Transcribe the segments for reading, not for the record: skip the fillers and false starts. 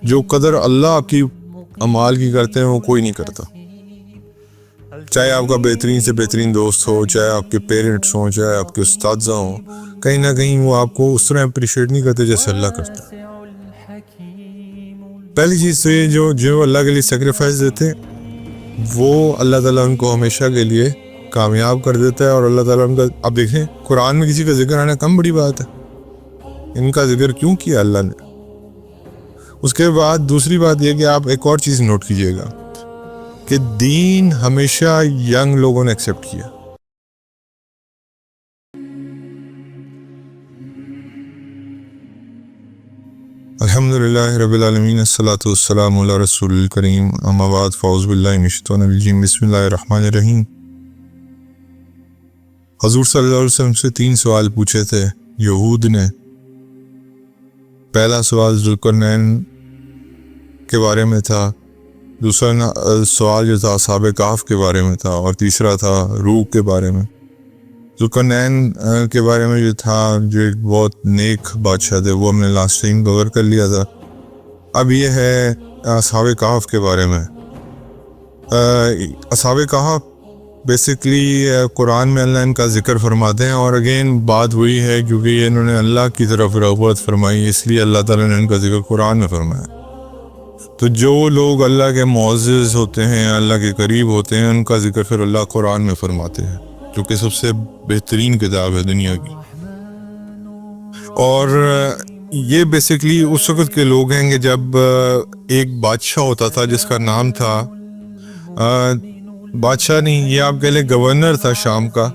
جو قدر اللہ آپ کی اعمال کی کرتے ہیں وہ کوئی نہیں کرتا. چاہے آپ کا بہترین سے بہترین دوست ہو، چاہے آپ کے پیرنٹس ہوں، چاہے آپ کے اساتذہ ہوں، کہیں نہ کہیں وہ آپ کو اس طرح اپریشیٹ نہیں کرتے جیسے اللہ کرتا ہے. پہلی چیز تو یہ جو اللہ کے لیے سیکریفائس دیتے وہ اللہ تعالیٰ ان کو ہمیشہ کے لیے کامیاب کر دیتا ہے. اور اللہ تعالیٰ ان کا، آپ دیکھیں قرآن میں کسی کا ذکر آنا کم بڑی بات ہے، ان کا ذکر کیوں کیا اللہ نے. اس کے بعد دوسری بات یہ کہ آپ ایک اور چیز نوٹ کیجئے گا کہ دین ہمیشہ ینگ لوگوں نے ایکسیپٹ کیا. الحمدللہ رب العالمین، الصلاۃ والسلام علی رسول الکریم، اما بعد، فاعوذ باللہ من الشیطان الرجیم، بسم اللہ الرحمن الرحیم. حضور صلی اللہ علیہ وسلم سے 3 سوال پوچھے تھے یہود نے. پہلا سوال ذوالقرنین کے بارے میں تھا، دوسرا سوال جو تھا اصحاب کہف کے بارے میں تھا، اور تیسرا تھا روح کے بارے میں. ذوالقرنین کے بارے میں جو تھا، جو ایک بہت نیک بادشاہ تھے، وہ ہم نے لاسٹ ٹائم کور کر لیا تھا. اب یہ ہے اصحاب کہف کے بارے میں. اصحاب کہف بیسکلی قرآن میں اللہ ان کا ذکر فرماتے ہیں، اور اگین بات وہی ہے کیونکہ یہ انہوں نے اللہ کی طرف رغبت فرمائی، اس لیے اللہ تعالیٰ نے ان کا ذکر قرآن میں فرمایا. تو جو لوگ اللہ کے معزز ہوتے ہیں، اللہ کے قریب ہوتے ہیں، ان کا ذکر پھر اللہ قرآن میں فرماتے ہیں، جو کہ سب سے بہترین کتاب ہے دنیا کی. اور یہ بیسکلی اس وقت کے لوگ ہیں کہ جب ایک بادشاہ ہوتا تھا جس کا نام تھا، بادشاہ نہیں، یہ آپ کہہ لیں گورنر تھا شام کا،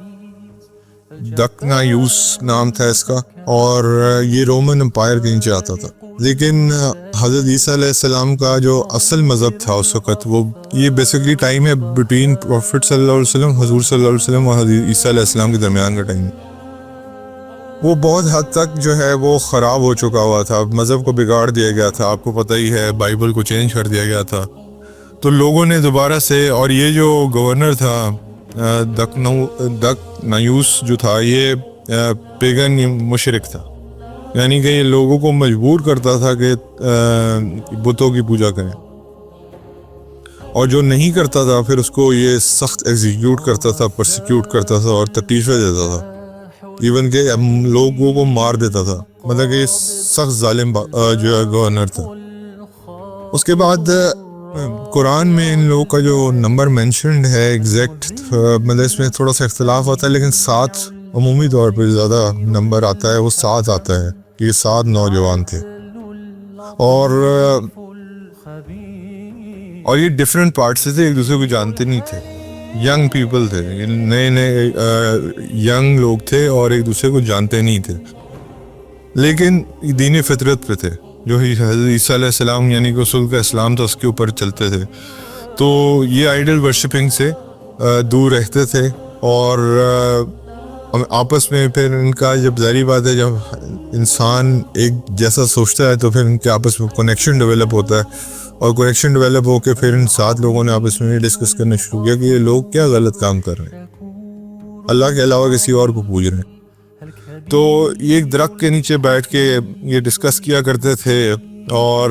دقنایوس نام تھا اس کا، اور یہ رومن امپائر کے نیچے آتا تھا. لیکن حضرت عیسیٰ علیہ السلام کا جو اصل مذہب تھا اس وقت، وہ یہ بیسکلی ٹائم ہے بٹوین پروفٹ صلی اللہ علیہ وسلم، حضور صلی اللہ علیہ وسلم اور حضرت عیسیٰ علیہ السلام کے درمیان کا ٹائم. وہ بہت حد تک جو ہے وہ خراب ہو چکا ہوا تھا، مذہب کو بگاڑ دیا گیا تھا، آپ کو پتہ ہی ہے بائبل کو چینج کر دیا گیا تھا. تو لوگوں نے دوبارہ سے، اور یہ جو گورنر تھا دقنایوس جو تھا، یہ پیگن مشرک تھا، یعنی کہ یہ لوگوں کو مجبور کرتا تھا کہ بتوں کی پوجا کریں، اور جو نہیں کرتا تھا پھر اس کو یہ سخت ایگزیکیوٹ کرتا تھا، پرسیکیوٹ کرتا تھا اور تکلیفیں دیتا تھا، ایون کہ لوگوں کو مار دیتا تھا. مطلب کہ سخت ظالم جو ہے گورنر تھا. اس کے بعد قرآن میں ان لوگوں کا جو نمبر مینشنڈ ہے ایگزیکٹ، مطلب اس میں تھوڑا سا اختلاف آتا ہے، لیکن 7 عمومی طور پہ زیادہ نمبر آتا ہے، وہ 7 آتا ہے. یہ 7 نوجوان تھے، اور یہ ڈیفرنٹ پارٹ سے تھے، ایک دوسرے کو جانتے نہیں تھے. ینگ پیپل تھے، نئے ینگ لوگ تھے، اور ایک دوسرے کو جانتے نہیں تھے، لیکن دین فطرت پہ تھے، جو حضرت عیسیٰ علیہ السلام یعنی کہ رسول کا اسلام تھا اس کے اوپر چلتے تھے. تو یہ آئیڈل ورشپنگ سے دور رہتے تھے، اور آپس میں پھر ان کا، جب ظاہری بات ہے جب انسان ایک جیسا سوچتا ہے تو پھر ان کے آپس میں کنیکشن ڈیولپ ہوتا ہے، اور کنیکشن ڈیولپ ہو کے پھر ان 7 لوگوں نے آپس میں ڈسکس کرنا شروع کیا کہ یہ لوگ کیا غلط کام کر رہے ہیں، اللہ کے علاوہ کسی اور کو پوج رہے ہیں. تو یہ ایک درخت کے نیچے بیٹھ کے یہ ڈسکس کیا کرتے تھے، اور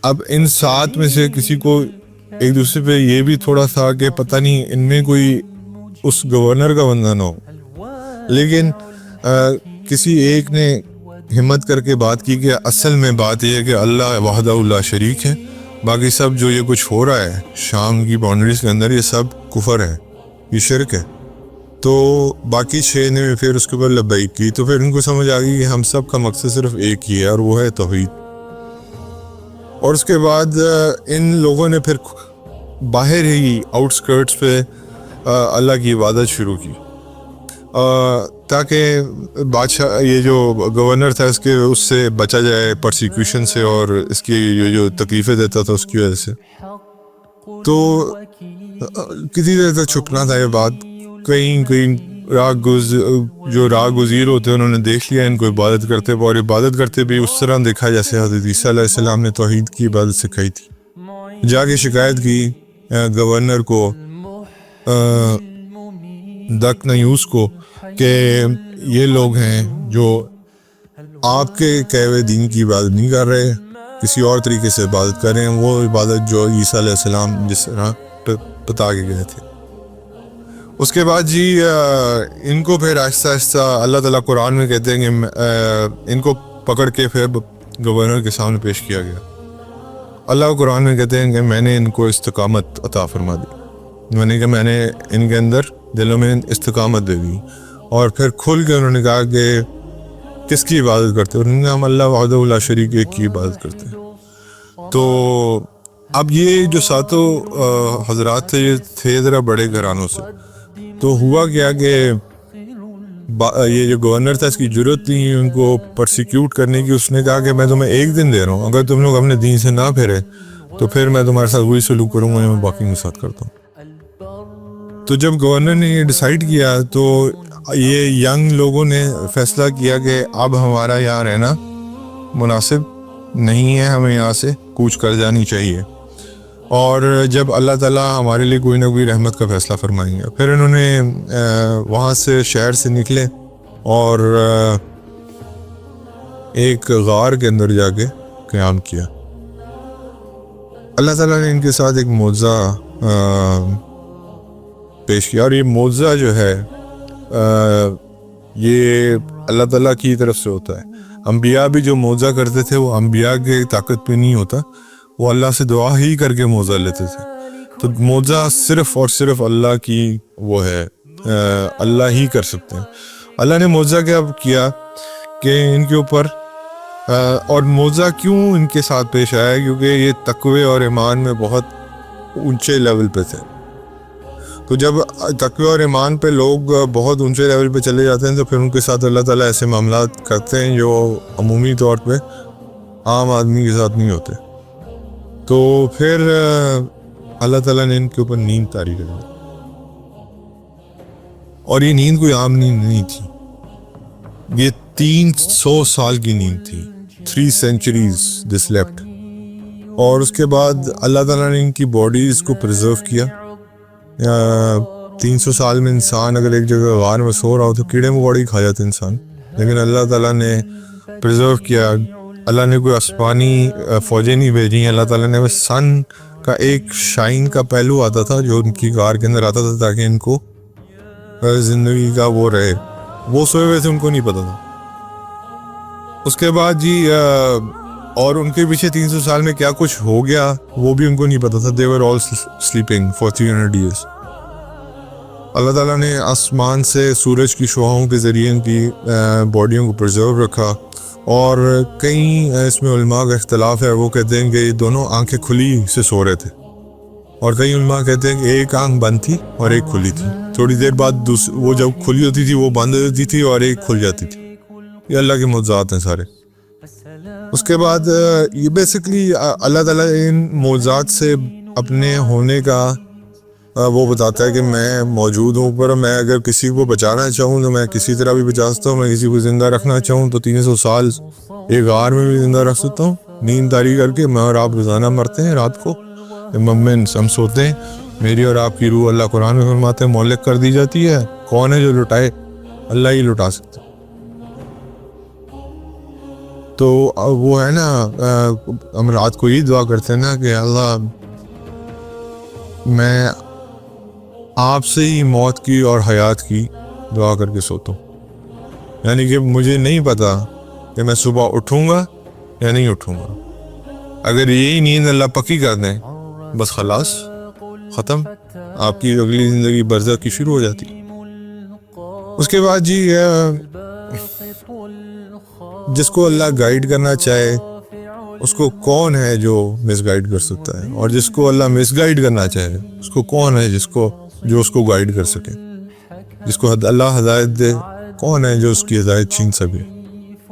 اب ان 7 میں سے کسی کو ایک دوسرے پہ یہ بھی تھوڑا تھا کہ پتہ نہیں ان میں کوئی اس گورنر کا بندہ نہ ہو، لیکن کسی ایک نے ہمت کر کے بات کی کہ اصل میں بات یہ ہے کہ اللہ وحدہ لا شریک ہے، باقی سب جو یہ کچھ ہو رہا ہے شام کی باؤنڈریز کے اندر، یہ سب کفر ہے، یہ شرک ہے. تو باقی 6 نے پھر اس کے اوپر لبیک کی، تو پھر ان کو سمجھ آ گئی کہ ہم سب کا مقصد صرف ایک ہی ہے، اور وہ ہے توحید. اور اس کے بعد ان لوگوں نے پھر باہر ہی آؤٹ سکرٹس پہ اللہ کی عبادت شروع کی، تاکہ بادشاہ، یہ جو گورنر تھا اس سے بچا جائے پرسیکیوشن سے، اور اس کی جو تکلیفیں دیتا تھا اس کی وجہ سے. تو کسی طرح تک چھپنا تھا یہ بات. کہیں جو راہ گزیر ہوتے انہوں نے دیکھ لیا ان کو عبادت کرتے، اور عبادت کرتے بھی اس طرح دیکھا جیسے حضرت عیسیٰ علیہ السلام نے توحید کی عبادت سکھائی تھی. جا کے شکایت کی گورنر کو، دقنایوس کو، کہ یہ لوگ ہیں جو آپ کے کہے ہوئے دین کی عبادت نہیں کر رہے, کسی اور طریقے سے عبادت کر رہے ہیں, وہ عبادت جو عیسیٰ علیہ السلام جس طرح بتا کے گئے تھے. اس کے بعد جی ان کو پھر آہستہ آہستہ اللہ تعالیٰ قرآن میں کہتے ہیں کہ ان کو پکڑ کے پھر گورنر کے سامنے پیش کیا گیا. اللہ قرآن میں کہتے ہیں کہ میں نے ان کو استقامت عطا فرما دی, میں نے ان کے اندر دلوں میں استقامت دے دی. اور پھر کھل کے انہوں نے کہا کہ کس کی عبادت کرتے ہیں؟ انہوں نے کہا ہم اللہ وحدہ لا شریک ایک کی عبادت کرتے ہیں. تو اب یہ جو ساتوں حضرات تھے یہ تھے ذرا بڑے گھرانوں سے. تو ہوا کیا کہ یہ جو گورنر تھا اس کی ضرورت نہیں ان کو پرسیکیوٹ کرنے کی. اس نے کہا کہ میں تمہیں ایک دن دے رہا ہوں, اگر تم لوگ اپنے دین سے نہ پھرے تو پھر میں تمہارے ساتھ وہی سلوک کروں گا میں باقی کے ساتھ کرتا ہوں. تو جب گورنر نے یہ ڈیسائیڈ کیا تو یہ ینگ لوگوں نے فیصلہ کیا کہ اب ہمارا یہاں رہنا مناسب نہیں ہے, ہمیں یہاں سے کوچ کر جانی چاہیے. اور جب اللہ تعالیٰ ہمارے لیے کوئی نہ کوئی رحمت کا فیصلہ فرمائیں گے. پھر انہوں نے وہاں سے شہر سے نکلے اور ایک غار کے اندر جا کے قیام کیا. اللہ تعالیٰ نے ان کے ساتھ ایک معجزہ پیش کیا, اور یہ معجزہ جو ہے یہ اللہ تعالیٰ کی طرف سے ہوتا ہے. انبیاء بھی جو معجزہ کرتے تھے وہ انبیاء کے طاقت پہ نہیں ہوتا, وہ اللہ سے دعا ہی کر کے معجزہ لیتے تھے. تو معجزہ صرف اور صرف اللہ کی وہ ہے, اللہ ہی کر سکتے ہیں. اللہ نے معجزہ کیا کیا کہ ان کے اوپر, اور معجزہ کیوں ان کے ساتھ پیش آیا کیونکہ یہ تقوی اور ایمان میں بہت اونچے لیول پہ تھے. تو جب تقوی اور ایمان پہ لوگ بہت اونچے لیول پہ چلے جاتے ہیں تو پھر ان کے ساتھ اللہ تعالیٰ ایسے معاملات کرتے ہیں جو عمومی طور پہ عام آدمی کے ساتھ نہیں ہوتے. تو پھر اللہ تعالیٰ نے ان کے اوپر نیند طاری کر دی, اور یہ نیند کوئی عام نیند نہیں تھی, یہ 300 سال کی نیند تھی. 3 centuries they slept. اور اس کے بعد اللہ تعالیٰ نے ان کی باڈیز کو پرزرو کیا. 300 سال میں انسان اگر ایک جگہ غار میں سو رہا ہو تو کیڑے مکوڑے کھا جاتے انسان, لیکن اللہ تعالیٰ نے پرزرو کیا. اللہ نے کوئی آسمانی فوجیں نہیں بھیجی, اللہ تعالیٰ نے بس سن کا ایک شائن کا پہلو آتا تھا جو ان کی غار کے اندر آتا تھا تاکہ ان کو زندگی کا وہ رہے. وہ سوئے ہوئے تھے, ان کو نہیں پتا تھا. اس کے بعد جی اور ان کے پیچھے 300 سال میں کیا کچھ ہو گیا وہ بھی ان کو نہیں پتا تھا. they were all sleeping for 300 years. اللہ تعالیٰ نے آسمان سے سورج کی شعاعوں کے ذریعے ان کی باڈیوں کو پرزرو رکھا. اور کئی اس میں علماء کا اختلاف ہے, وہ کہتے ہیں کہ یہ دونوں آنکھیں کھلی سے سو رہے تھے, اور کئی علماء کہتے ہیں کہ ایک آنکھ بند تھی اور ایک کھلی تھی. تھوڑی دیر بعد وہ جب کھلی ہوتی تھی وہ بند ہوتی تھی اور ایک کھل جاتی تھی. یہ اللہ کے معجزات ہیں سارے. اس کے بعد یہ بیسکلی اللہ تعالیٰ ان معجزات سے اپنے ہونے کا وہ بتاتا ہے کہ میں موجود ہوں, پر میں اگر کسی کو بچانا چاہوں تو میں کسی طرح بھی بچا سکتا ہوں. میں کسی کو زندہ رکھنا چاہوں تو 300 سال ایک غار میں بھی زندہ رکھ سکتا ہوں نیند طاری کر کے. میں اور آپ روزانہ مرتے ہیں رات کو, مومن ہم سوتے ہیں, میری اور آپ کی روح اللہ قرآن میں فرماتے ہیں مولک کر دی جاتی ہے. کون ہے جو لٹائے؟ اللہ ہی لٹا سکتا. تو وہ ہے نا, ہم رات کو یہ دعا کرتے ہیں نا کہ اللہ میں آپ سے ہی موت کی اور حیات کی دعا کر کے سوتا ہوں. یعنی کہ مجھے نہیں پتا کہ میں صبح اٹھوں گا یا نہیں اٹھوں گا. اگر یہی نیند اللہ پکی کر دیں بس خلاص ختم, آپ کی اگلی زندگی برزخ کی شروع ہو جاتی. اس کے بعد جی جس کو اللہ گائیڈ کرنا چاہے اس کو کون ہے جو مس گائیڈ کر سکتا ہے, اور جس کو اللہ مس گائیڈ کرنا چاہے اس کو کون ہے جو اس کو گائیڈ کر سکے. جس کو اللہ ہدایت دے کون ہے جو اس کی ہدایت چھین سکے,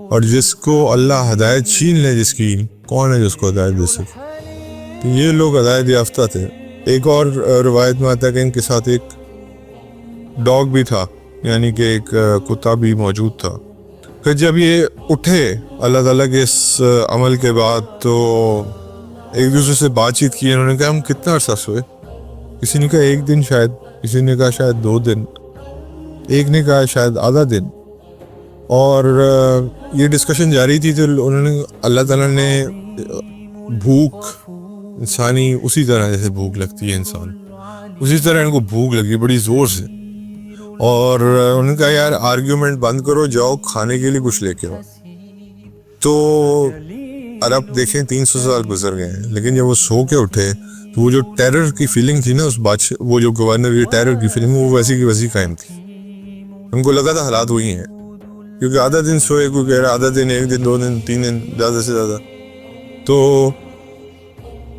اور جس کو اللہ ہدایت چھین لے جس کی کون ہے جو اس کو ہدایت دے سکے. تو یہ لوگ ہدایت یافتہ تھے. ایک اور روایت میں آتا ہے کہ ان کے ساتھ ایک ڈاگ بھی تھا, یعنی کہ ایک کتا بھی موجود تھا. پھر جب یہ اٹھے اللہ تعالیٰ کے اس عمل کے بعد تو ایک دوسرے سے بات چیت کی. انہوں نے کہا ہم کتنا عرصہ سوئے؟ کسی نے کہا 1 دن, شاید کسی نے کہا شاید 2 دن, ایک نے کہا شاید آدھا دن. اور یہ ڈسکشن جاری تھی تو انہوں نے اللہ تعالیٰ نے بھوک انسانی اسی طرح جیسے بھوک لگتی ہے انسان اسی طرح ان کو بھوک لگی بڑی زور سے, اور انہوں نے کہا یار آرگیومنٹ بند کرو, جاؤ کھانے کے لیے کچھ لے کے آؤ. تو عرب دیکھیں 300 سال گزر گئے ہیں, لیکن جب وہ سو کے اٹھے تو وہ جو ٹیرر کی فیلنگ تھی نا اس بادشاہ, وہ جو گورنر کی ٹیرر کی فیلنگ وہ ویسی کی ویسی قائم تھی. ان کو لگا تھا حالات وہی ہیں, کیونکہ آدھا دن سوئے, کوئی کہہ رہا آدھا دن, 1 دن 2 دن 3 دن زیادہ سے زیادہ. تو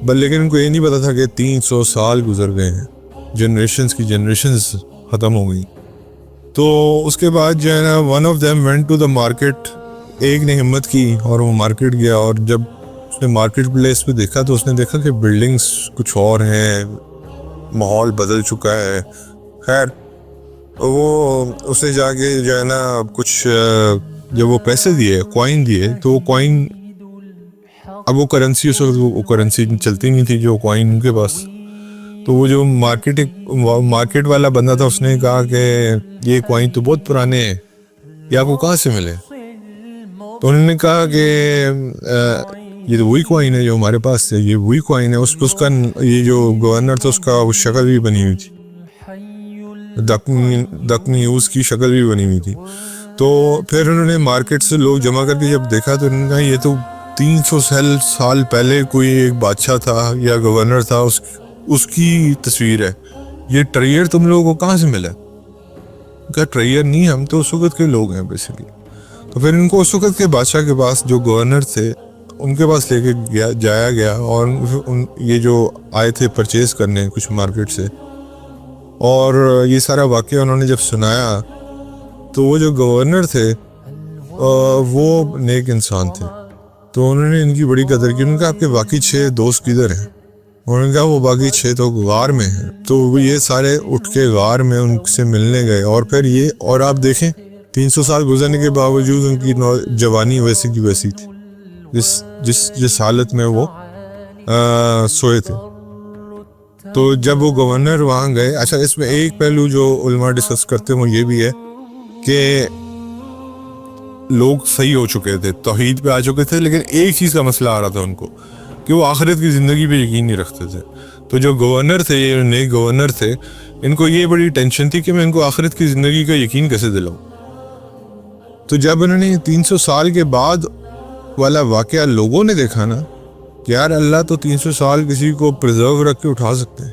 لیکن ان کو یہ نہیں پتا تھا کہ 300 سال گزر گئے ہیں, جنریشنز کی جنریشنز ختم ہو گئی. تو اس کے بعد جو ہے نا one of them went to the market, ایک نے ہمت کی اور وہ مارکیٹ گیا, اور جب اس نے مارکیٹ پلیس پہ دیکھا تو اس نے دیکھا کہ بلڈنگز کچھ اور ہیں, ماحول بدل چکا ہے. خیر وہ اسے جا کے جو ہے نا کچھ جب وہ پیسے دیے, کوائن دیے, تو وہ کوائن, اب وہ کرنسی اس وقت وہ کرنسی چلتی نہیں تھی جو کوائن ان کے پاس. تو وہ جو مارکیٹ والا بندہ تھا اس نے کہا کہ یہ کوائن تو بہت پرانے ہیں, یہ آپ کو کہاں سے ملے؟ تو انہوں نے کہا کہ یہ تو وہی کوائن ہے جو ہمارے پاس ہے, یہ وہی کوائن ہے. اس کا یہ جو گورنر تھا اس کا وہ شکل بھی بنی ہوئی تھی, دک نیوز کی شکل بھی بنی ہوئی تھی. تو پھر انہوں نے مارکیٹ سے لوگ جمع کر کے جب دیکھا تو انہوں نے کہا یہ تو 300 سال پہلے کوئی ایک بادشاہ تھا یا گورنر تھا, اس کی تصویر ہے, یہ ٹریئر تم لوگوں کو کہاں سے ملا؟ کہا ٹریئر نہیں, ہم تو اس وقت کے لوگ ہیں بیسیکلی. تو پھر ان کو اس وقت کے بادشاہ کے پاس جو گورنر تھے ان کے پاس لے کے جایا گیا, اور یہ جو آئے تھے پرچیز کرنے کچھ مارکیٹ سے, اور یہ سارا واقعہ انہوں نے جب سنایا تو وہ جو گورنر تھے وہ نیک انسان تھے. تو انہوں نے ان کی بڑی قدر کی. انہوں نے کہا آپ کے باقی 6 دوست کدھر ہیں؟ انہوں نے کہا وہ باقی 6 تو غار میں ہیں. تو یہ سارے اٹھ کے غار میں ان سے ملنے گئے, اور پھر یہ, اور آپ دیکھیں 300 سال گزرنے کے باوجود ان کی جوانی ویسی کی ویسی تھی جس حالت میں وہ سوئے تھے. تو جب وہ گورنر وہاں گئے, اچھا اس میں ایک پہلو جو علماء ڈسکس کرتے ہیں وہ یہ بھی ہے کہ لوگ صحیح ہو چکے تھے, توحید پہ آ چکے تھے, لیکن ایک چیز کا مسئلہ آ رہا تھا ان کو کہ وہ آخرت کی زندگی پہ یقین نہیں رکھتے تھے. تو جو گورنر تھے, یہ نئے گورنر تھے, ان کو یہ بڑی ٹینشن تھی کہ میں ان کو آخرت کی زندگی کا یقین کیسے دلاؤں. تو جب انہوں نے 300 سال کے بعد والا واقعہ لوگوں نے دیکھا نا کہ یار اللہ تو 300 سال کسی کو پرزرو رکھ کے اٹھا سکتے ہیں,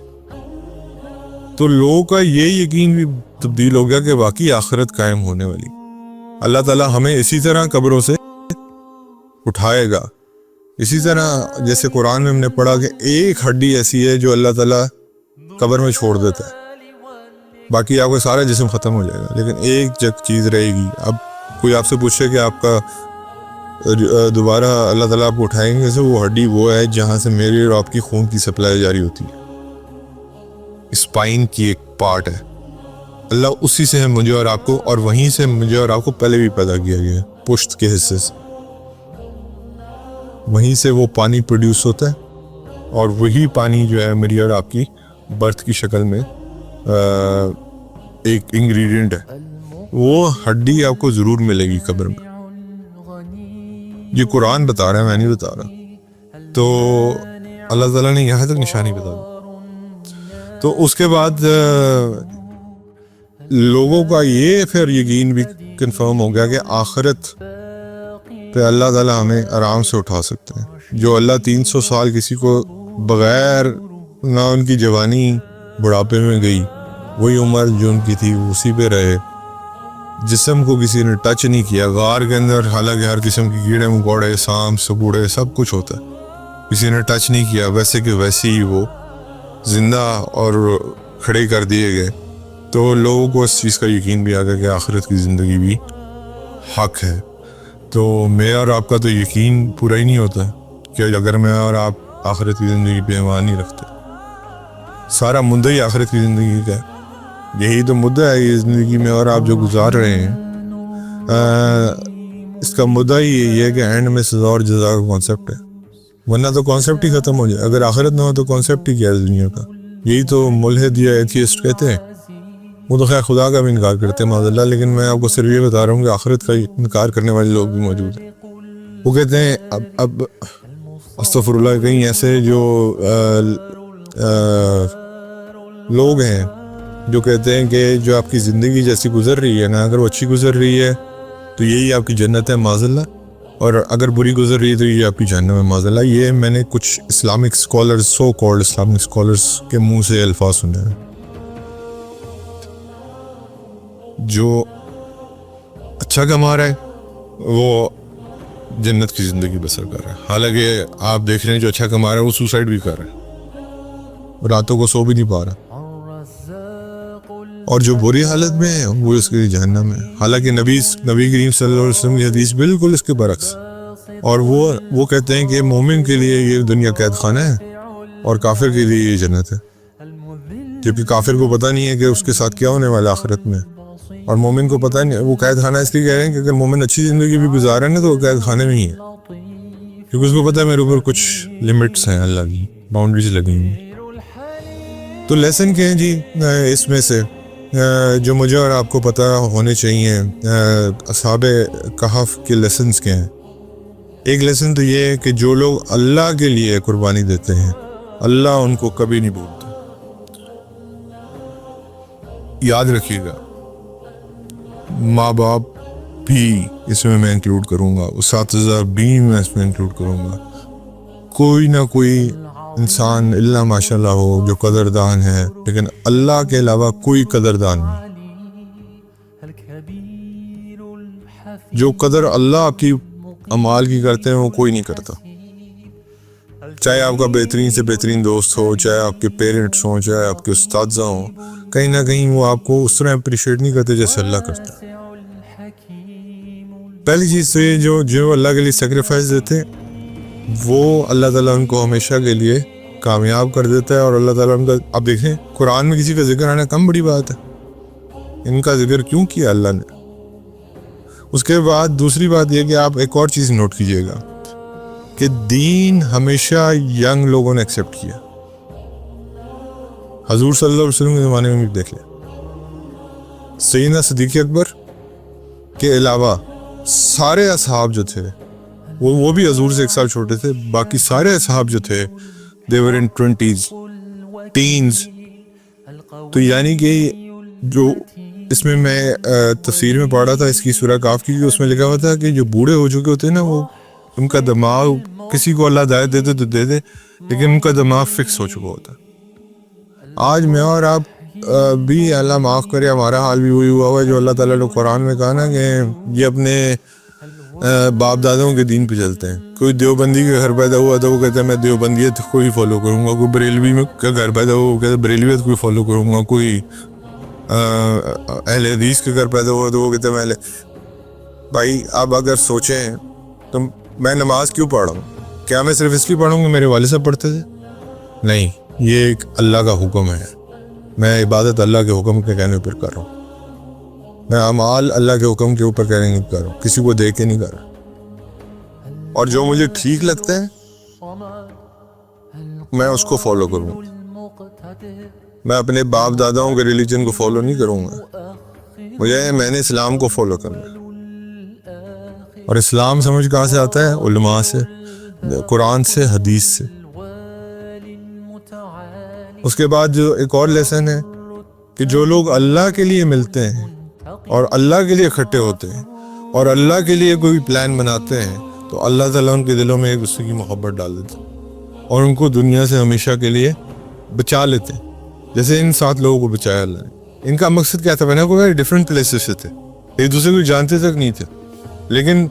تو لوگوں کا یہ یقین بھی تبدیل ہو گیا کہ واقعی آخرت قائم ہونے والی. اللہ تعالیٰ ہمیں اسی طرح قبروں سے اٹھائے گا. اسی طرح جیسے قرآن میں ہم نے پڑھا کہ ایک ہڈی ایسی ہے جو اللہ تعالیٰ قبر میں چھوڑ دیتا ہے, باقی آپ کا سارا جسم ختم ہو جائے گا, لیکن ایک چیز رہے گی. اب کوئی آپ سے پوچھے کہ آپ کا دوبارہ اللہ تعالیٰ آپ کو اٹھائیں گے, وہ ہڈی وہ ہے جہاں سے میری اور آپ کی خون کی سپلائی جاری ہوتی ہے, اسپائن کی ایک پارٹ ہے. اللہ اسی سے ہے مجھے اور آپ کو, اور وہیں سے مجھے اور آپ کو پہلے بھی پیدا کیا گیا ہے, پشت کے حصے سے. وہیں سے وہ پانی پروڈیوس ہوتا ہے, اور وہی پانی جو ہے میری اور آپ کی برتھ کی شکل میں ایک انگریڈینٹ ہے. وہ ہڈی آپ کو ضرور ملے گی قبر میں, یہ قرآن بتا رہا ہے, میں نہیں بتا رہا. تو اللہ تعالیٰ نے یہاں تک نشانی بتا دی. تو اس کے بعد لوگوں کا یہ پھر یقین بھی کنفرم ہو گیا کہ آخرت پہ اللہ تعالیٰ ہمیں آرام سے اٹھا سکتے ہیں. جو اللہ 300 سال کسی کو بغیر نہ ان کی جوانی بڑھاپے میں گئی, وہی عمر جو ان کی تھی اسی پہ رہے, جسم کو کسی نے ٹچ نہیں کیا. غار کے اندر حالانکہ ہر قسم کی کیڑے مکوڑے, سانپ سپوڑے سب کچھ ہوتا ہے, کسی نے ٹچ نہیں کیا, ویسے کہ ویسے ہی وہ زندہ اور کھڑے کر دیے گئے. تو لوگوں کو اس چیز کا یقین بھی آ گیا کہ آخرت کی زندگی بھی حق ہے. تو میں اور آپ کا تو یقین پورا ہی نہیں ہوتا کہ اگر میں اور آپ آخرت کی زندگی پہ ایمان نہیں رکھتے. سارا مدعا ہی آخرت کی زندگی کا ہے, یہی تو مدعا ہے یہ زندگی میں اور آپ جو گزار رہے ہیں. اس کا مدعا ہی یہی ہے کہ اینڈ میں سزا اور جزا کا کانسیپٹ ہے, ورنہ تو کانسیپٹ ہی ختم ہو جائے. اگر آخرت نہ ہو تو کانسیپٹ ہی کیا ہے دنیا کا. یہی تو ملحد یا ایتھیسٹ کہتے ہیں وہ تو خیر خدا کا بھی انکار کرتے ہیں معاذ اللہ، لیکن میں آپ کو صرف یہ بتا رہا ہوں کہ آخرت کا انکار کرنے والے لوگ بھی موجود ہیں۔ وہ کہتے ہیں اب استغفر اللہ، کہیں ایسے جو لوگ ہیں جو کہتے ہیں کہ جو آپ کی زندگی جیسی گزر رہی ہے نا، اگر وہ اچھی گزر رہی ہے تو یہی آپ کی جنت ہے معاذ اللہ، اور اگر بری گزر رہی ہے تو یہ آپ کی جہنم ہے معاذ اللہ۔ یہ میں نے کچھ Islamic scholars, so called Islamic scholars کے منہ سے الفاظ سنے ہیں۔ جو اچھا کما رہا ہے وہ جنت کی زندگی بسر کر رہا ہے، حالانکہ آپ دیکھ رہے ہیں جو اچھا کما رہا ہے وہ سوسائڈ بھی کر رہا ہے، راتوں کو سو بھی نہیں پا رہا، اور جو بری حالت میں ہے وہ اس کے جہنم ہے۔ حالانکہ نبی کریم صلی اللہ علیہ وسلم کی حدیث بالکل اس کے برعکس، اور وہ کہتے ہیں کہ مومن کے لیے یہ دنیا قید خانہ ہے اور کافر کے لیے یہ جنت ہے، جبکہ کافر کو پتہ نہیں ہے کہ اس کے ساتھ کیا ہونے والا آخرت میں، اور مومن کو پتہ نہیں۔ وہ قید خانہ اس لیے کہہ رہے ہیں کہ اگر مومن اچھی زندگی بھی گزار رہے ہیں نا تو وہ قید خانے میں ہی ہے، کیونکہ اس کو پتہ ہے میرے اوپر کچھ لمٹس ہیں، اللہ کی باؤنڈریز لگی ہوئی ہیں۔ تو لیسن کیا ہیں جی اس میں سے جو مجھے اور آپ کو پتہ ہونے چاہیے؟ اصحاب کہف کے لیسنز کیا ہیں؟ ایک لیسن تو یہ ہے کہ جو لوگ اللہ کے لیے قربانی دیتے ہیں اللہ ان کو کبھی نہیں بھولتا۔ یاد رکھیے گا، ماں باپ بھی اس میں انکلوڈ کروں گا، اساتذہ بھی میں اس میں انکلوڈ کروں گا، کوئی نہ کوئی انسان اللہ ماشاء اللہ ہو جو قدردان ہے، لیکن اللہ کے علاوہ کوئی قدردان نہیں۔ جو قدر اللہ آپ کی اعمال کی کرتے ہیں وہ کوئی نہیں کرتا، چاہے آپ کا بہترین سے بہترین دوست ہو، چاہے آپ کے پیرنٹس ہوں، چاہے آپ کے اساتذہ ہوں، کہیں نہ کہیں وہ آپ کو اس طرح اپریشیٹ نہیں کرتے جیسے اللہ کرتا ہے۔ پہلی چیز تو یہ جو اللہ کے لیے سیکریفائس دیتے ہیں وہ اللہ تعالیٰ ان کو ہمیشہ کے لیے کامیاب کر دیتا ہے، اور اللہ تعالیٰ ان کا، آپ دیکھیں قرآن میں کسی کا ذکر آنا کم بڑی بات ہے، ان کا ذکر کیوں کیا اللہ نے؟ اس کے بعد دوسری بات یہ کہ آپ ایک اور چیز نوٹ کیجئے گا کہ دین ہمیشہ ینگ لوگوں نے ایکسیپٹ کیا۔ حضور صلی اللہ علیہ وسلم کے زمانے میں بھی دیکھ لیں، سیدنا صدیق اکبر کے علاوہ سارے اصحاب جو تھے وہ بھی حضور سے 1 سال چھوٹے تھے، باقی سارے اصحاب جو تھے they were in 20s teens۔ تو یعنی کہ جو اس میں تفسیر میں پڑھ رہا تھا اس کی سورہ کاف کی، اس میں لکھا ہوا تھا کہ جو بوڑھے ہو چکے ہوتے ہیں نا، وہ ان کا دماغ، کسی کو اللہ ہدایت دے دے تو دے دے، لیکن ان کا دماغ فکس ہو چکا ہوتا ہے۔ آج میں اور آپ بھی، اللہ معاف کرے، ہمارا حال بھی وہی ہوا ہے جو اللہ تعالیٰ نے قرآن میں کہا نا کہ یہ اپنے باپ دادوں کے دین پہ چلتے ہیں۔ کوئی دیوبندی کے گھر پیدا ہوا تو وہ کہتا ہے میں دیوبندیت کو ہی فالو کروں گا، کوئی بریلوی میں کا گھر پیدا ہوا وہ کہتا ہے بریلویت کو ہی فالو کروں گا، کوئی اہل حدیث کے گھر پیدا ہوا تو وہ کہتا ہے میں بھائی آپ اگر سوچیں تو میں نماز کیوں پڑھ رہا ہوں؟ کیا میں صرف اس لیے پڑھوں کہ میرے والد صاحب پڑھتے تھے؟ نہیں، یہ ایک اللہ کا حکم ہے، میں عبادت اللہ کے حکم کے کہنے پر کر رہا ہوں، میں اعمال اللہ کے حکم کے اوپر کہنے نہیں کر رہا ہوں، کسی کو دیکھ کے نہیں کر رہا، اور جو مجھے ٹھیک لگتا ہے میں اس کو فالو کروں گا۔ میں اپنے باپ داداؤں کے ریلیجن کو فالو نہیں کروں گا، میں نے اسلام کو فالو کرنا ہے، اور اسلام سمجھ کہاں سے آتا ہے؟ علماء سے، قرآن سے، حدیث سے۔ اس کے بعد جو ایک اور لیسن ہے کہ جو لوگ اللہ کے لیے ملتے ہیں اور اللہ کے لیے اکٹھے ہوتے ہیں اور اللہ کے لیے کوئی پلان بناتے ہیں تو اللہ تعالیٰ ان کے دلوں میں ایک دوسرے کی محبت ڈال دیتے ہیں اور ان کو دنیا سے ہمیشہ کے لیے بچا لیتے ہیں، جیسے ان 7 لوگوں کو بچایا اللہ نے۔ ان کا مقصد کیا تھا؟ بنا کوئی ڈفرینٹ پلیسز سے تھے، ایک دوسرے کو جانتے تک نہیں تھے، لیکن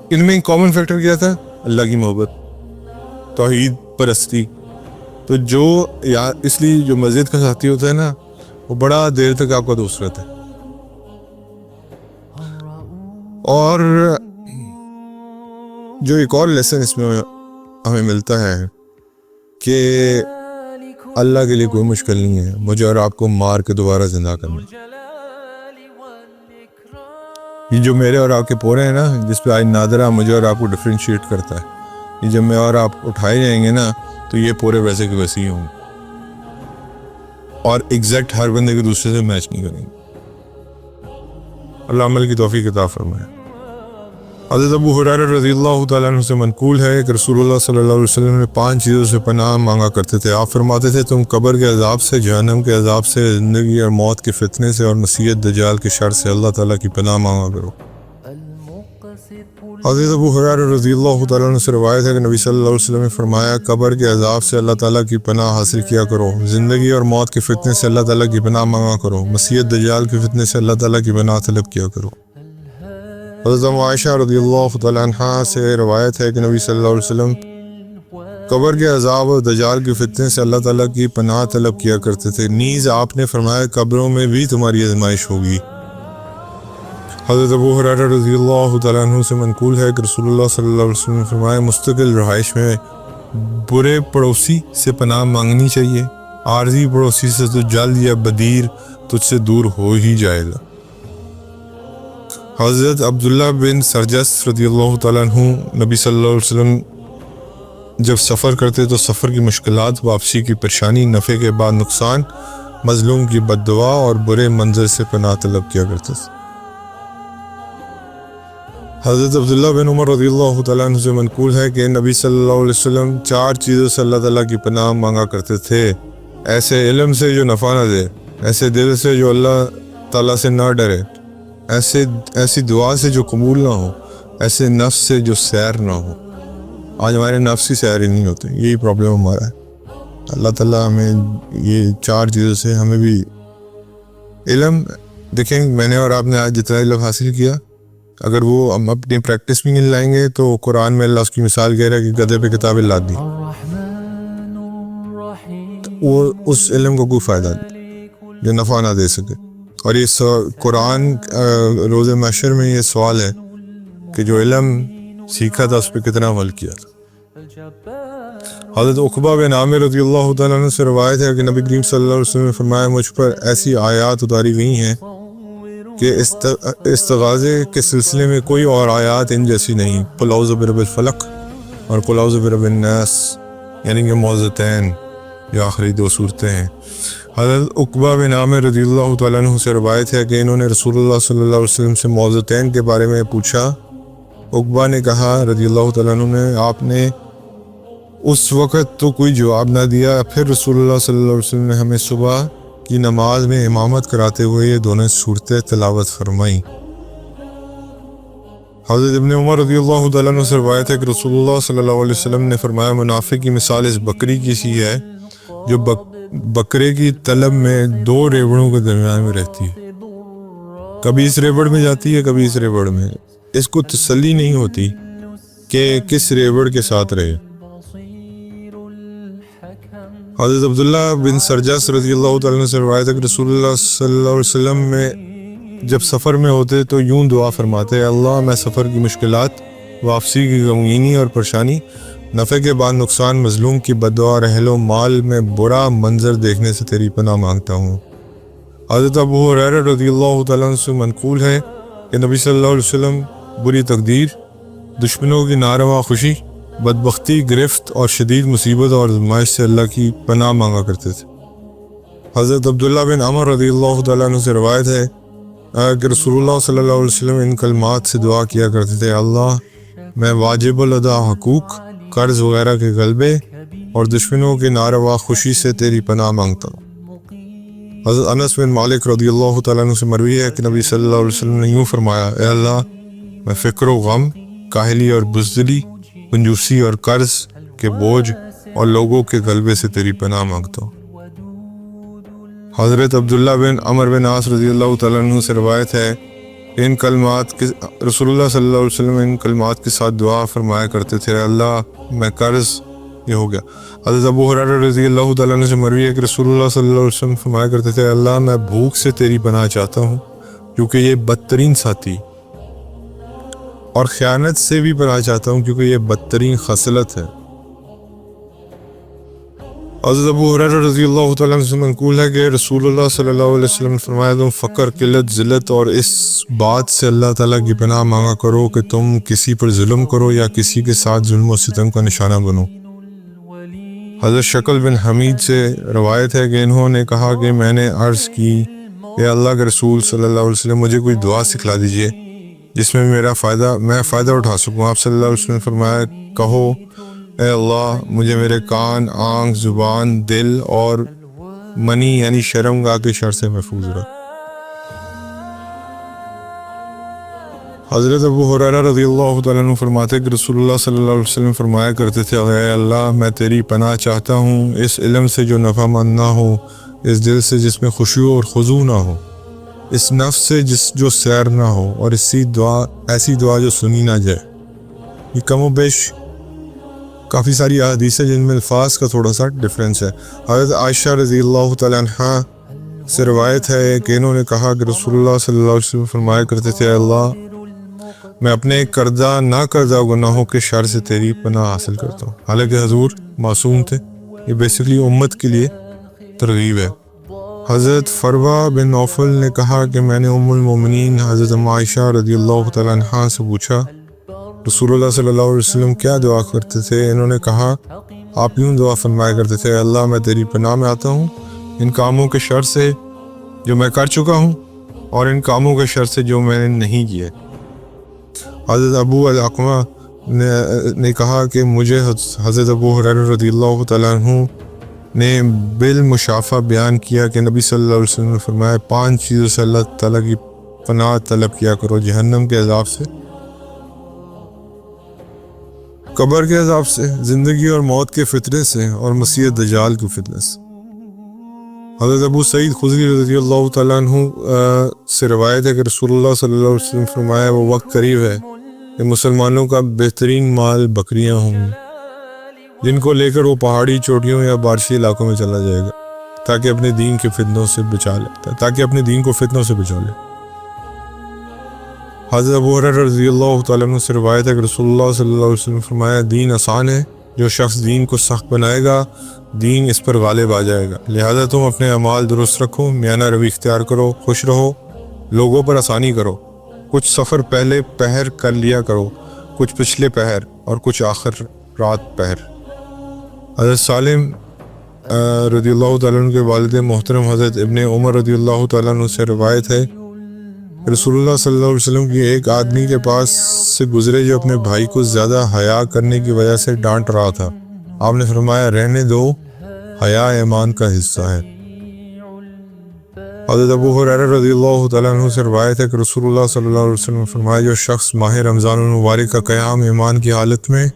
ان میں ایک کامن فیکٹر کیا تھا؟ اللہ کی محبت، توحید پرستی۔ تو جو اس لیے جو مسجد کا ساتھی ہوتا ہے نا وہ بڑا دیر تک آپ کا دوست رہتا ہے۔ اور جو ایک اور لیسن اس میں ہمیں ملتا ہے کہ اللہ کے لیے کوئی مشکل نہیں ہے مجھے اور آپ کو مار کے دوبارہ زندہ کرنا۔ یہ جو میرے اور آپ کے پورے ہیں نا، جس پہ آج نادرہ مجھے اور آپ کو ڈفرینشیٹ کرتا ہے، یہ جب میں اور آپ اٹھائے جائیں گے نا تو یہ پورے ویسے کے ویسے ہی ہوں گے، اور ایگزیکٹ ہر بندے کے دوسرے سے میچ نہیں کریں گے. اللہ عمل کی توفیق عطا فرمائے. حضرت ابو ہریرہ رضی اللہ تعالیٰ عنہ سے منقول ہے کہ رسول اللہ صلی اللہ علیہ وسلم نے 5 چیزوں سے پناہ مانگا کرتے تھے. آپ فرماتے تھے تم قبر کے عذاب سے، جہنم کے عذاب سے، زندگی اور موت کے فتنے سے، اور مسیح دجال کے شر سے اللہ تعالیٰ کی پناہ مانگا کرو. حضرت ابو ہریرہ رضی اللہ تعالیٰ عنہ سے روایت ہے کہ نبی صلی اللہ علیہ وسلم نے فرمایا قبر کے عذاب سے اللہ تعالیٰ کی پناہ حاصل کیا کرو، زندگی اور موت کے فتنے سے اللہ تعالیٰ کی پناہ مانگا کرو، مسیح دجال کے فتنے سے اللہ تعالیٰ کی پناہ طلب کیا کرو. حضرت عائشہ رضی اللہ تعالیٰ عنہ سے روایت ہے کہ نبی صلی اللہ علیہ وسلم قبر کے عذاب اور دجال کے فتنے سے اللہ تعالیٰ کی پناہ طلب کیا کرتے تھے. نیز آپ نے فرمایا قبروں میں بھی تمہاری آزمائش ہوگی. حضرت ابو ہریرہ رضی اللہ تعالیٰ عنہ سے منقول ہے کہ رسول اللہ صلی اللہ علیہ وسلم نے فرمایا مستقل رہائش میں برے پڑوسی سے پناہ مانگنی چاہیے، عارضی پڑوسی سے تو جلد یا بدیر تجھ سے دور ہو ہی جائے گا. حضرت عبداللہ بن سرجس رضی اللہ تعالیٰ عنہ نبی صلی اللہ علیہ وسلم جب سفر کرتے تو سفر کی مشکلات، واپسی کی پریشانی، نفع کے بعد نقصان، مظلوم کی بد دعا اور برے منظر سے پناہ طلب کیا کرتے تھے. حضرت عبداللہ بن عمر رضی اللہ تعالیٰ عنہ سے منقول ہے کہ نبی صلی اللہ علیہ وسلم 4 چیزوں سے اللہ تعالیٰ کی پناہ مانگا کرتے تھے: ایسے علم سے جو نفع نہ دے، ایسے دل سے جو اللہ تعالیٰ سے نہ ڈرے، ایسی دعا سے جو قبول نہ ہو، ایسے نفس سے جو سیر نہ ہو. آج ہمارے نفس کی سیر ہی نہیں ہوتے، یہی پرابلم ہمارا ہے. اللہ تعالیٰ ہمیں یہ 4 چیزوں سے ہمیں بھی علم، دیکھیں میں نے اور آپ نے آج جتنا علم حاصل کیا، اگر وہ ہم اپنی پریکٹس میں نہیں لائیں گے تو قرآن میں اللہ اس کی مثال کہہ رہا ہے کہ گدھے پہ کتابیں لاد دی، وہ اس علم کو کوئی فائدہ نہیں جو نفع نہ دے سکے. اور یہ قرآن روز محشر میں یہ سوال ہے کہ جو علم سیکھا تھا اس پہ کتنا عمل کیا تھا. حضرت عقبہ بن عامر رضی اللہ تعالیٰ عنہ سے روایت ہے کہ نبی کریم صلی اللہ علیہ وسلم نے فرمایا مجھ پر ایسی آیات اتاری گئی ہیں کہ استغاثے کے سلسلے میں کوئی اور آیات ان جیسی نہیں. قل اعوذ برب الفلق اور قل اعوذ برب الناس، یعنی کہ معوذتین جو آخری 2 صورتیں ہیں. حضرت عقبہ بن عامر رضی اللہ تعالیٰ عنہ سے روایت ہے کہ انہوں نے رسول اللہ صلی اللہ علیہ وسلم سے معوذتین کے بارے میں پوچھا. عقبہ نے کہا رضی اللہ تعالیٰ عنہ نے آپ نے اس وقت تو کوئی جواب نہ دیا، پھر رسول اللہ صلی اللہ علیہ وسلم نے ہمیں صبح کی نماز میں امامت کراتے ہوئے یہ دونوں صورتیں تلاوت فرمائیں. حضرت ابن عمر رضی اللہ تعالیٰ عنہ سے روایت ہے کہ رسول اللہ صلی اللہ علیہ وسلم نے فرمایا منافق کی مثال اس بکری کی سی ہے جو بکرے کی طلب میں 2 ریوڑوں کے درمیان میں رہتی ہے، کبھی اس ریوڑ میں جاتی ہے کبھی اس ریوڑ میں. اس کو تسلی نہیں ہوتی کہ کس ریوڑ کے ساتھ رہے. حضرت عبداللہ بن سرجس رضی اللہ تعالیٰ عنہ سے روایت ہے کہ رسول اللہ صلی اللہ علیہ وسلم میں جب سفر میں ہوتے تو یوں دعا فرماتے: اللہ میں سفر کی مشکلات، واپسی کی غمگینی اور پریشانی، نفع کے بعد نقصان، مظلوم کی بد دعا اور اہل و مال میں برا منظر دیکھنے سے تیری پناہ مانگتا ہوں. حضرت ابو ہریرہ رضی اللہ تعالیٰ عنہ سے منقول ہے کہ نبی صلی اللہ علیہ وسلم بری تقدیر، دشمنوں کی ناروا خوشی، بدبختی، گرفت اور شدید مصیبت اور آزمائش سے اللہ کی پناہ مانگا کرتے تھے. حضرت عبداللہ بن عمر رضی اللہ تعالیٰ عنہ سے روایت ہے کہ رسول اللہ صلی اللہ علیہ وسلم ان کلمات سے دعا کیا کرتے تھے: اللہ میں واجب الادا حقوق، قرض وغیرہ کے غلبے اور دشمنوں کی ناروا خوشی سے تیری پناہ مانگتا ہوں. حضرت انس بن مالک رضی اللہ تعالیٰ عنہ سے مروی ہے کہ نبی صلی اللہ علیہ وسلم نے یوں فرمایا: اے اللہ میں فکر و غم، کاہلی اور بزدلی، کنجوسی اور قرض کے بوجھ اور لوگوں کے غلبے سے تیری پناہ مانگتا ہوں. حضرت عبداللہ بن عمر بن عاص رضی اللہ تعالیٰ عنہ سے روایت ہے کہ ان کلمات کے رسول اللہ صلی اللہ علیہ وسلم ان کلمات کے ساتھ دعا فرمایا کرتے تھے: اللہ میں قرض، یہ ہو گیا. حضرت ابو ہریرہ رضی اللہ تعالیٰ عنہ سے مروی ہے کہ رسول اللہ صلی اللہ علیہ وسلم فرمایا کرتے تھے: اللہ میں بھوک سے تیری پناہ چاہتا ہوں کیونکہ یہ بدترین ساتھی، اور خیانت سے بھی پناہ چاہتا ہوں کیونکہ یہ بدترین خصلت ہے. حضرت ابو ہریرہ رضی اللہ تعالیٰ عنہ سے منقول ہے کہ رسول اللہ صلی اللہ علیہ وسلم نے فرمایا: تم فقر، قلت، ذلت اور اس بات سے اللہ تعالیٰ کی پناہ مانگا کرو کہ تم کسی پر ظلم کرو یا کسی کے ساتھ ظلم و ستم کا نشانہ بنو. حضرت شکل بن حمید سے روایت ہے کہ انہوں نے کہا کہ میں نے عرض کی اے اللہ کے رسول صلی اللہ علیہ وسلم مجھے کوئی دعا سکھلا دیجئے جس میں میں فائدہ اٹھا سکوں. آپ صلی اللہ علیہ وسلم نے فرمایا کہو اے اللہ مجھے میرے کان، آنکھ، زبان، دل اور منی یعنی شرمگاہ کے شر سے محفوظ رکھ. حضرت ابو ہریرہ رضی اللہ تعالیٰ عنہ فرماتے کہ رسول اللہ صلی اللہ علیہ وسلم فرمایا کرتے تھے اے اللہ میں تیری پناہ چاہتا ہوں اس علم سے جو نفع مند نہ ہو، اس دل سے جس میں خشوع اور خضوع نہ ہو، اس نفس سے جو سیر نہ ہو، اور ایسی دعا جو سنی نہ جائے. یہ کم و بیش کافی ساری احادیث ہیں جن میں الفاظ کا تھوڑا سا ڈفرینس ہے. حضرت عائشہ رضی اللہ تعالیٰ عنہ سے روایت ہے کہ انہوں نے کہا کہ رسول اللہ صلی اللہ علیہ وسلم فرمایا کرتے تھے اے اللہ میں اپنے کردہ نہ کردہ گناہوں کے شر سے تیری پناہ حاصل کرتا ہوں. حالانکہ حضور معصوم تھے. یہ بیسکلی امت کے لیے ترغیب ہے. حضرت فروہ بن نوفل نے کہا کہ میں نے ام المومنین حضرت عائشہ رضی اللہ تعالیٰ عنہ سے پوچھا رسول اللہ صلی اللہ علیہ وسلم کیا دعا کرتے تھے؟ انہوں نے کہا آپ یوں دعا فرمایا کرتے تھے اللہ میں تیری پناہ میں آتا ہوں ان کاموں کے شر سے جو میں کر چکا ہوں اور ان کاموں کے شر سے جو میں نے نہیں کیے. حضرت ابو العقمہ نے کہا کہ مجھے حضرت ابو ہریرہ رضی اللہ تعالیٰ عنہ نے بالمشافہ بیان کیا کہ نبی صلی اللہ علیہ وسلم نے فرمایا 5 چیزوں سے اللہ تعالیٰ کی پناہ طلب کیا کرو: جہنم کے عذاب سے، قبر کے عذاب سے، زندگی اور موت کے فتنے سے، اور مسیح دجال کے فتنے سے. حضرت ابو سعید خدری رضی اللہ تعالیٰ عنہ سے روایت ہے کہ رسول اللہ صلی اللہ علیہ وسلم فرمایا وہ وقت قریب ہے کہ مسلمانوں کا بہترین مال بکریاں ہوں گی جن کو لے کر وہ پہاڑی چوٹیوں یا بارشی علاقوں میں چلا جائے گا تاکہ اپنے دین کو فتنوں سے بچا لے. حضرت ابو ہریرہ رضی اللہ تعالیٰ عنہ سے روایت ہے کہ رسول اللہ صلی اللہ علیہ وسلم فرمایا دین آسان ہے، جو شخص دین کو سخت بنائے گا دین اس پر غالب آ جائے گا. لہذا تم اپنے اعمال درست رکھو، میانہ روی اختیار کرو، خوش رہو، لوگوں پر آسانی کرو، کچھ سفر پہلے پہر کر لیا کرو، کچھ پچھلے پہر اور کچھ آخر رات پہر. حضرت سالم رضی اللہ تعالیٰ عنہ کے والد محترم حضرت ابن عمر رضی اللہ تعالیٰ عنہ سے روایت ہے رسول اللہ صلی اللہ علیہ وسلم کی ایک آدمی کے پاس سے گزرے جو اپنے بھائی کو زیادہ حیا کرنے کی وجہ سے ڈانٹ رہا تھا. آپ نے فرمایا رہنے دو، حیا ایمان کا حصہ ہے. حضرت ابو ہریرہ رضی اللہ تعالیٰ عنہ سے روایت ہے کہ رسول اللہ صلی اللہ علیہ وسلم فرمایا جو شخص ماہ رمضان المبارک کا قیام ایمان کی حالت میں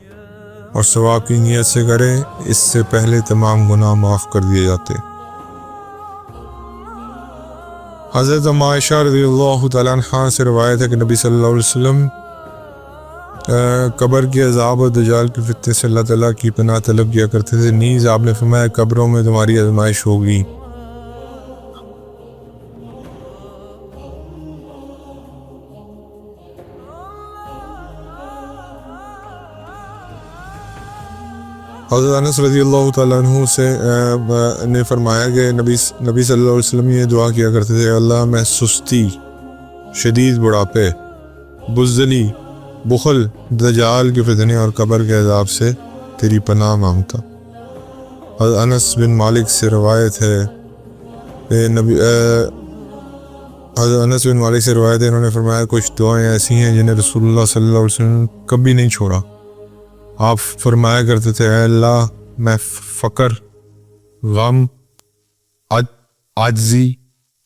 اور ثواب کی نیت سے کرے اس سے پہلے تمام گناہ معاف کر دیے جاتے. حضرت عائشہ رضی اللہ تعالیٰ عنہ سے روایت ہے کہ نبی صلی اللہ علیہ وسلم قبر کے عذاب اور دجال کے فتنے سے اللہ تعالیٰ کی پناہ طلب کیا کرتے تھے. نیز آپ نے فرمایا قبروں میں تمہاری آزمائش ہوگی. حضرت انس رضی اللہ تعالیٰ عنہ سے نے فرمایا کہ نبی صلی اللہ علیہ وسلم یہ دعا کیا کرتے تھے اللہ میں سستی، شدید بڑھاپے، بزدلی، بخل، دجال کے فتنے اور قبر کے عذاب سے تیری پناہ مانگتا. حضرت انس بن مالک سے روایت ہے کہ انہوں نے فرمایا کچھ دعائیں ایسی ہیں جنہیں رسول اللہ صلی اللہ علیہ وسلم کبھی نہیں چھوڑا. آپ فرمایا کرتے تھے اے اللہ میں فقر، غم، عاجزی،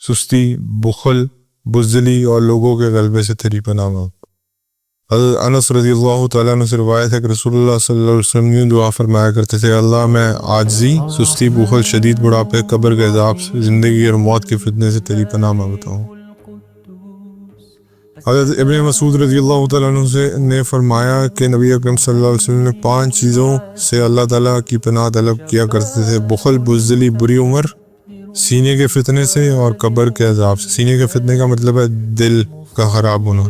سستی، بخل، بزدلی اور لوگوں کے غلبے سے تیری پناہ مانگتا. حضرت انس رضی اللہ تعالیٰ عنہ سے روایت ہے کہ رسول اللہ صلی اللہ علیہ وسلم یوں دعا فرمایا کرتے تھے اللہ میں عاجزی، سستی، بخل، شدید بڑھاپے، قبر کے عذاب سے، زندگی اور موت کے فتنے سے تیری پناہ مانگتا ہوں. حضرت ابن مسعود رضی اللہ تعالیٰ عنہ سے نے فرمایا کہ نبی اکرم صلی اللہ علیہ وسلم نے 5 چیزوں سے اللہ تعالیٰ کی پناہ طلب کیا کرتے تھے: بخل، بزدلی، بری عمر، سینے کے فتنے سے اور قبر کے عذاب سے. سینے کے فتنے کا مطلب ہے دل کا خراب ہونا.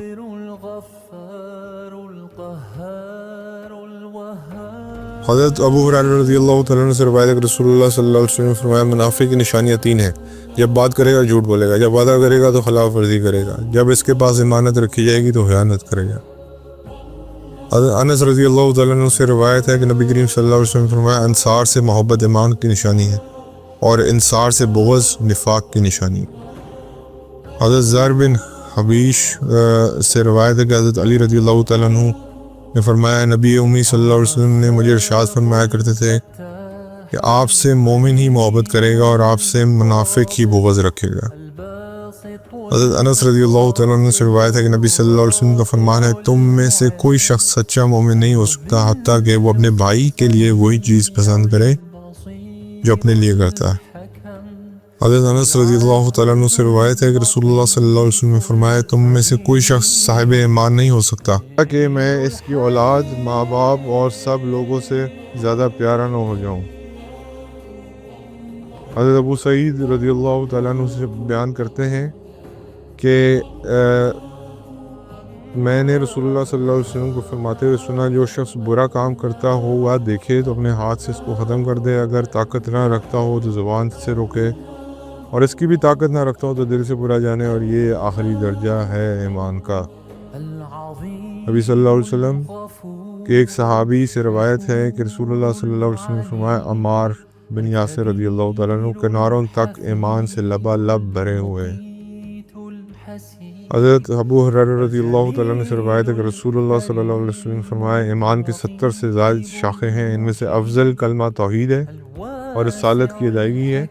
حضرت ابو ہریرہ رضی اللہ تعالیٰ عنہ سے روایت ہے کہ رسول اللہ صلی اللہ علیہ وسلم نے فرمایا منافق کی نشانیاں 3 ہیں: جب بات کرے گا جھوٹ بولے گا، جب وعدہ کرے گا تو خلاف ورزی کرے گا، جب اس کے پاس ضمانت رکھی جائے گی تو خیانت کرے گا. انس رضی اللہ تعالیٰ عنہ سے روایت ہے کہ نبی کریم صلی اللہ علیہ وسلم نے فرمایا انصار سے محبت ایمان کی نشانی ہے اور انصار سے بغض نفاق کی نشانی ہے۔ حضرت زر بن حبیش سے روایت ہے کہ حضرت علی رضی اللہ تعالیٰ عنہ نے فرمایا نبی امی صلی اللہ علیہ وسلم نے مجھے ارشاد فرمایا کرتے تھے کہ آپ سے مومن ہی محبت کرے گا اور آپ سے منافق ہی بغض رکھے گا۔ حضرت انس رضی اللہ تعالیٰ عنہ سے روایت ہے کہ نبی صلی اللہ علیہ وسلم کا فرمان ہے تم میں سے کوئی شخص سچا مومن نہیں ہو سکتا حتیٰ کہ وہ اپنے بھائی کے لیے وہی چیز پسند کرے جو اپنے لیے کرتا ہے۔ حضرت انس رضی اللہ تعالیٰ عنہ سے روایت ہے کہ رسول اللہ صلی اللہ علیہ وسلم نے فرمایا تم میں سے کوئی شخص صاحب ایمان نہیں ہو سکتا کہ میں اس کی اولاد ماں باپ اور سب لوگوں سے زیادہ پیارا نہ ہو جاؤں۔ حضرت ابو سعید رضی اللہ تعالیٰ عنہ سے بیان کرتے ہیں کہ میں نے رسول اللہ صلی اللہ علیہ وسلم کو فرماتے ہوئے سنا جو شخص برا کام کرتا ہو وہ دیکھے تو اپنے ہاتھ سے اس کو ختم کر دے، اگر طاقت نہ رکھتا ہو تو زبان سے روکے، اور اس کی بھی طاقت نہ رکھتا ہو تو دل سے برا جانے، اور یہ آخری درجہ ہے ایمان کا۔ نبی صلی اللہ علیہ وسلم کے ایک صحابی سے روایت ہے کہ رسول اللہ صلی اللہ علیہ وسلم نے فرمایا عمار بن یاسر رضی اللہ تعالیٰ عنہ کناروں تک ایمان سے لبالب بھرے ہوئے۔ حضرت ابو ہریرہ رضی اللہ تعالیٰ عنہ سے روایت ہے کہ رسول اللہ صلی اللہ علیہ وسلم نے فرمایا ایمان کی 70 سے زائد شاخیں ہیں، ان میں سے افضل کلمہ توحید ہے اور رسالت کی ادائیگی ہے،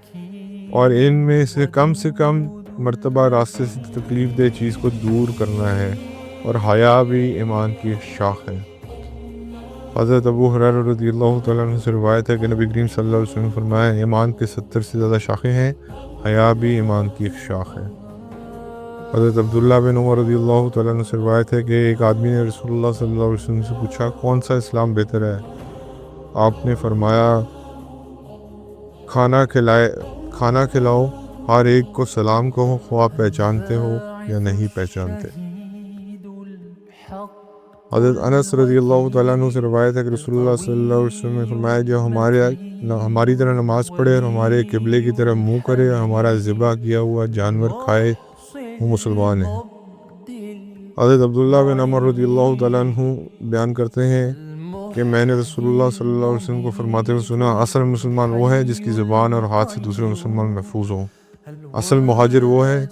اور ان میں سے کم مرتبہ راستے سے تکلیف دہ چیز کو دور کرنا ہے، اور حیا بھی ایمان کی شاخ ہے۔ حضرت ابو ہریرہ رضی اللہ تعالیٰ عنہ سے روایت ہے کہ نبی کریم صلی اللہ علیہ وسلم نے فرمایا ایمان کے 70 سے زیادہ شاخیں ہیں، حیا بھی ایمان کی ایک شاخ ہے۔ حضرت عبداللہ بن عمر رضی اللہ تعالیٰ عنہ سے روایت ہے کہ ایک آدمی نے رسول اللہ صلی اللہ علیہ وسلم سے پوچھا کون سا اسلام بہتر ہے؟ آپ نے فرمایا کھانا کھلاؤ، ہر ایک کو سلام کہو، خواہ پہچانتے ہو یا نہیں پہچانتے۔ حضرت انس رضی اللہ تعالیٰ عنہ سے روایت ہے کہ رسول اللہ صلی اللہ علیہ وسلم نے فرمایا جو ہماری طرح نماز پڑھے اور ہمارے قبلے کی طرف منہ کرے اور ہمارا ذبح کیا ہوا جانور کھائے وہ مسلمان ہے۔ حضرت عبداللہ بن عمر رضی اللہ تعالیٰ عنہ بیان کرتے ہیں کہ میں نے رسول اللہ صلی اللہ علیہ وسلم کو فرماتے ہوئے سنا اصل مسلمان وہ ہے جس کی زبان اور ہاتھ سے دوسرے مسلمان محفوظ ہوں۔ اصل مہاجر وہ ہے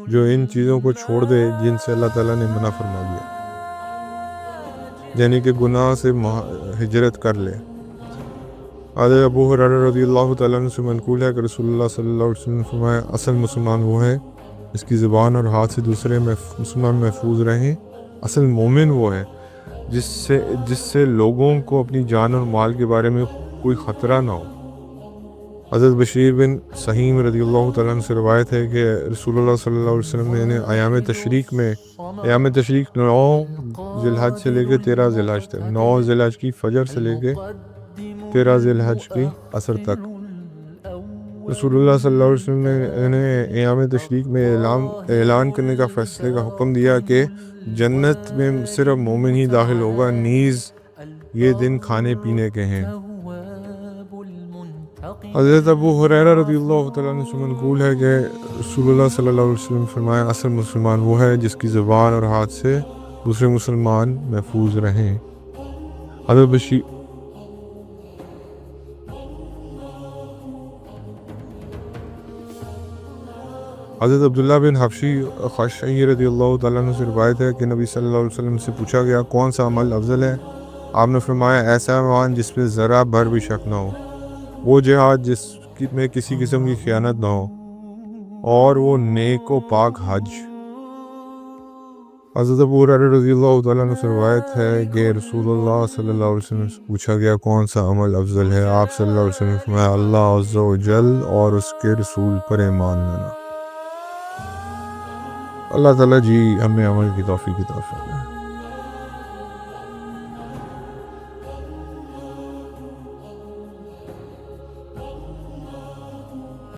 جو ان چیزوں کو چھوڑ دے جن سے اللہ تعالیٰ نے منع فرما دیا، یعنی کہ گناہ سے ہجرت کر لے۔ حضرت ابو ہریرہ رضی اللہ تعالیٰ عنہ سے منقول ہے کہ رسول اللہ صلی اللہ علیہ وسلم نے فرمایا اصل مسلمان وہ ہے جس کی زبان اور ہاتھ سے دوسرے مسلمان محفوظ رہیں۔ اصل مومن وہ ہے جس سے لوگوں کو اپنی جان اور مال کے بارے میں کوئی خطرہ نہ ہو۔ حضرت بشیر بن سہیم رضی اللہ تعالیٰ عنہ سے روایت ہے کہ رسول اللہ صلی اللہ علیہ وسلم نے ایام تشریق 9 ذی الحج سے لے کے 13 ذی الحج تک، 9 ذی الحج کی فجر سے لے کے 13 ذی الحج کی عصر تک، رسول اللہ صلی اللہ علیہ وسلم نے انہیں ایام تشریق میں اعلان کرنے کا فیصلے کا حکم دیا کہ جنت میں صرف مومن ہی داخل ہوگا، نیز یہ دن کھانے پینے کے ہیں۔ حضرت ابو ہریرہ رضی اللہ تعالیٰ عنہ سے منقول ہے کہ رسول اللہ صلی اللہ علیہ وسلم فرمایا اصل مسلمان وہ ہے جس کی زبان اور ہاتھ سے دوسرے مسلمان محفوظ رہیں۔ حضرت عبداللہ بن حبشی خشعی رضی اللہ تعالیٰ عنہ سے روایت ہے کہ نبی صلی اللہ علیہ وسلم سے پوچھا گیا کون سا عمل افضل ہے؟ آپ نے فرمایا ایسا ایمان جس پہ ذرا بھر بھی شک نہ ہو، وہ جہاد جس میں کسی قسم کی خیانت نہ ہو، اور وہ نیک و پاک حج۔ حضرت ابو ہریرہ رضی اللہ تعالیٰ عنہ سے روایت ہے کہ رسول اللہ صلی اللہ علیہ وسلم سے پوچھا گیا کون سا عمل افضل ہے؟ آپ صلی اللہ علیہ وسلم نے فرمایا اللہ عز و جل اور اس کے رسول پر ایمان لانا۔ اللہ تعالیٰ جی ہمیں عمل کی توفیق عطا فرمائے۔